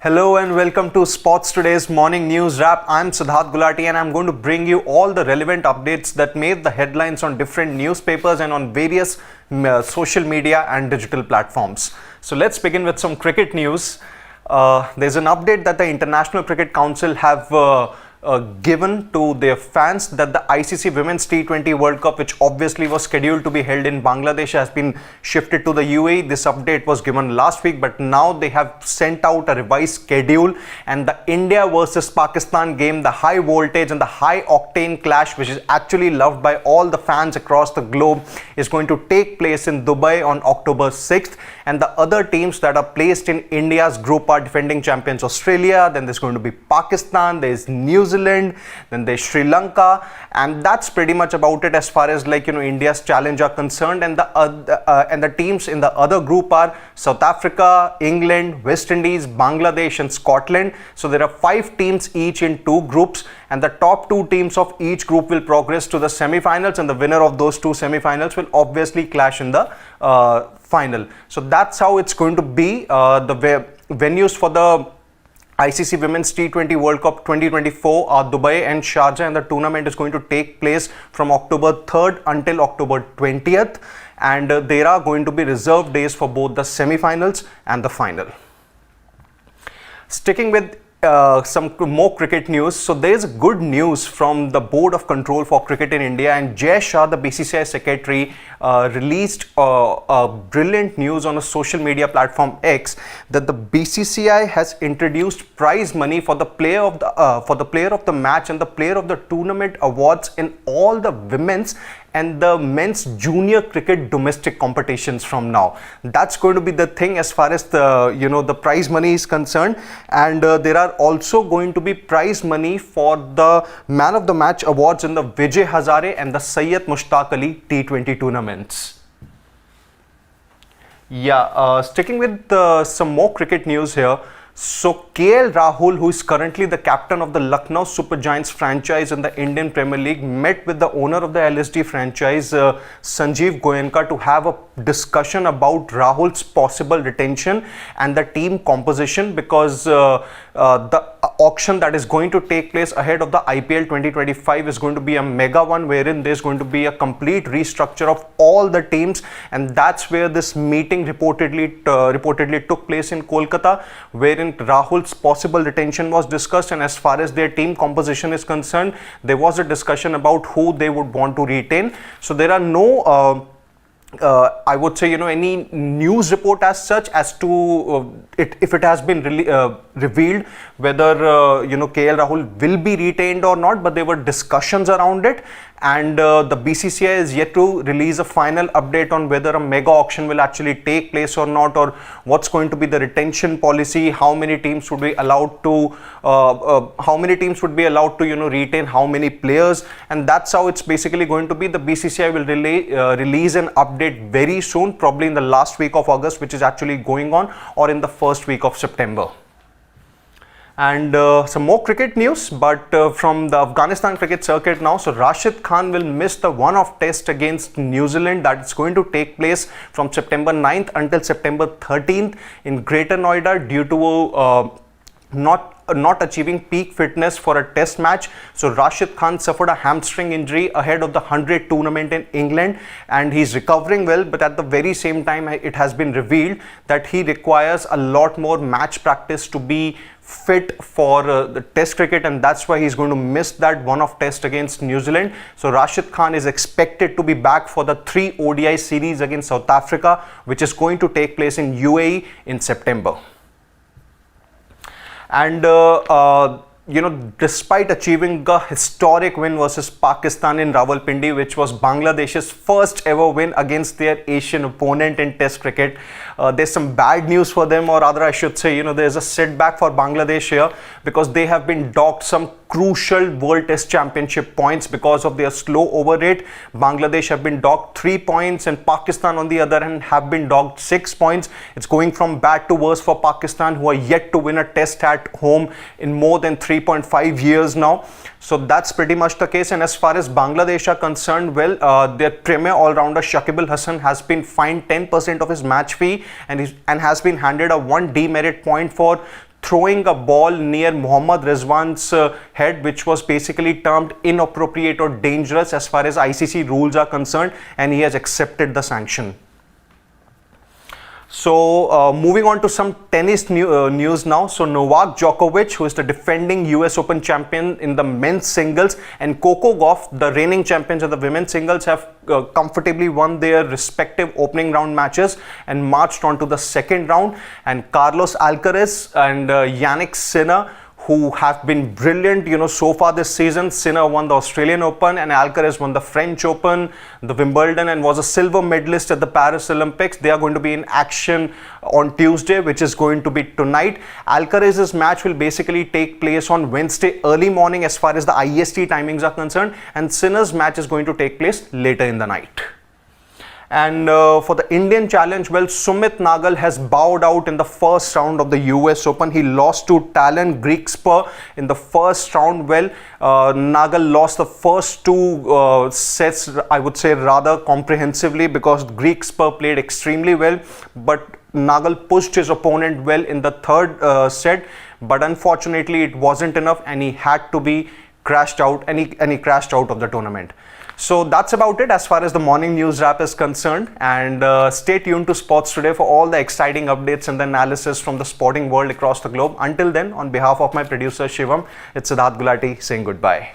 Hello and welcome to Sports Today's Morning News Wrap. I'm Siddharth Gulati and I'm going to bring you all the relevant updates that made the headlines on different newspapers and on various social media and digital platforms. So let's begin with some cricket news. There's an update that the International Cricket Council have given to their fans that the ICC Women's T20 World Cup, which obviously was scheduled to be held in Bangladesh, has been shifted to the UAE. This update was given last week, but now they have sent out a revised schedule, and the India versus Pakistan game, the high voltage and the high octane clash, which is actually loved by all the fans across the globe, is going to take place in Dubai on October 6th. And the other teams that are placed in India's group are defending champions Australia, then there's going to be Pakistan, there's New Zealand, then there's Sri Lanka, and that's pretty much about it as far as India's challenge are concerned. And the teams in the other group are South Africa, England, West Indies, Bangladesh and Scotland. So there are 5 teams each in 2 groups, and the top 2 teams of each group will progress to the semi-finals, and the winner of those 2 semi-finals will obviously clash in the final. So that's how it's going to be. The venues for the ICC Women's T20 World Cup 2024 are Dubai and Sharjah, and the tournament is going to take place from October 3rd until October 20th, and there are going to be reserved days for both the semi-finals and the final. Sticking with some more cricket news. So there is good news from the Board of Control for Cricket in India, and Jay Shah, the BCCI secretary, released brilliant news on a social media platform X that the BCCI has introduced prize money for the player of the match and the player of the tournament awards in all the women's and the men's junior cricket domestic competitions from now. That's going to be the thing as far as the prize money is concerned, and there are also going to be prize money for the man of the match awards in the Vijay Hazare and the Syed Mushtaq Ali T20 tournaments. Sticking with some more cricket news here. So Rahul, who is currently the captain of the Lucknow Super Giants franchise in the Indian Premier League, met with the owner of the LSG franchise, Sanjeev Goenka, to have a discussion about Rahul's possible retention and the team composition, because the auction that is going to take place ahead of the IPL 2025 is going to be a mega one, wherein there's going to be a complete restructure of all the teams, and that's where this meeting reportedly took place in Kolkata, wherein Rahul's possible retention was discussed, and as far as their team composition is concerned, there was a discussion about who they would want to retain. So there are no I would say any news report as such as to if it has been revealed whether KL Rahul will be retained or not, but there were discussions around it, and the BCCI is yet to release a final update on whether a mega auction will actually take place or not, or what's going to be the retention policy, how many teams would be allowed to retain how many players, and that's how it's basically going to be. The BCCI will release an update very soon, probably in the last week of August, which is actually going on, or in the first week of September. And some more cricket news, but from the Afghanistan cricket circuit now. So Rashid Khan will miss the one-off test against New Zealand that is going to take place from September 9th until September 13th in Greater Noida due to not achieving peak fitness for a test match. So Rashid Khan suffered a hamstring injury ahead of the 100 tournament in England, and he's recovering well, but at the very same time it has been revealed that he requires a lot more match practice to be fit for the test cricket, and that's why he's going to miss that one-off test against New Zealand. So Rashid Khan is expected to be back for the 3 ODI series against South Africa, which is going to take place in UAE in September. And despite achieving a historic win versus Pakistan in Rawalpindi, which was Bangladesh's first ever win against their Asian opponent in Test cricket, there's some bad news for them, or rather I should say, there's a setback for Bangladesh here, because they have been docked some crucial World Test Championship points because of their slow over rate. Bangladesh have been docked 3 points, and Pakistan on the other hand have been docked 6 points. It's going from bad to worse for Pakistan, who are yet to win a test at home in more than 3.5 years now. So that's pretty much the case. And as far as Bangladesh are concerned, well, their premier all-rounder Shakib Al Hasan has been fined 10% of his match fee and has been handed a 1 demerit point for throwing a ball near Mohammad Rizwan's head, which was basically termed inappropriate or dangerous as far as ICC rules are concerned, and he has accepted the sanction. So moving on to some tennis news now. So Novak Djokovic, who is the defending US Open champion in the men's singles, and Coco Gauff, the reigning champions of the women's singles, have comfortably won their respective opening round matches and marched on to the second round. And Carlos Alcaraz and Yannick Sinner, who have been brilliant, so far this season. Sinner won the Australian Open and Alcaraz won the French Open, the Wimbledon, and was a silver medalist at the Paris Olympics. They are going to be in action on Tuesday, which is going to be tonight. Alcaraz's match will basically take place on Wednesday early morning as far as the IST timings are concerned, and Sinner's match is going to take place later in the night. And for the Indian challenge, well, Sumit Nagal has bowed out in the first round of the US Open. He lost to Talon Griekspoor in the first round. Well, Nagal lost the first two sets, I would say, rather comprehensively, because Griekspoor played extremely well. But Nagal pushed his opponent well in the third set. But unfortunately, it wasn't enough, and he had to be crashed out, and he crashed out of the tournament. So that's about it as far as the morning news wrap is concerned, and stay tuned to Sports Today for all the exciting updates and the analysis from the sporting world across the globe. Until then, on behalf of my producer Shivam, it's Siddharth Gulati saying goodbye.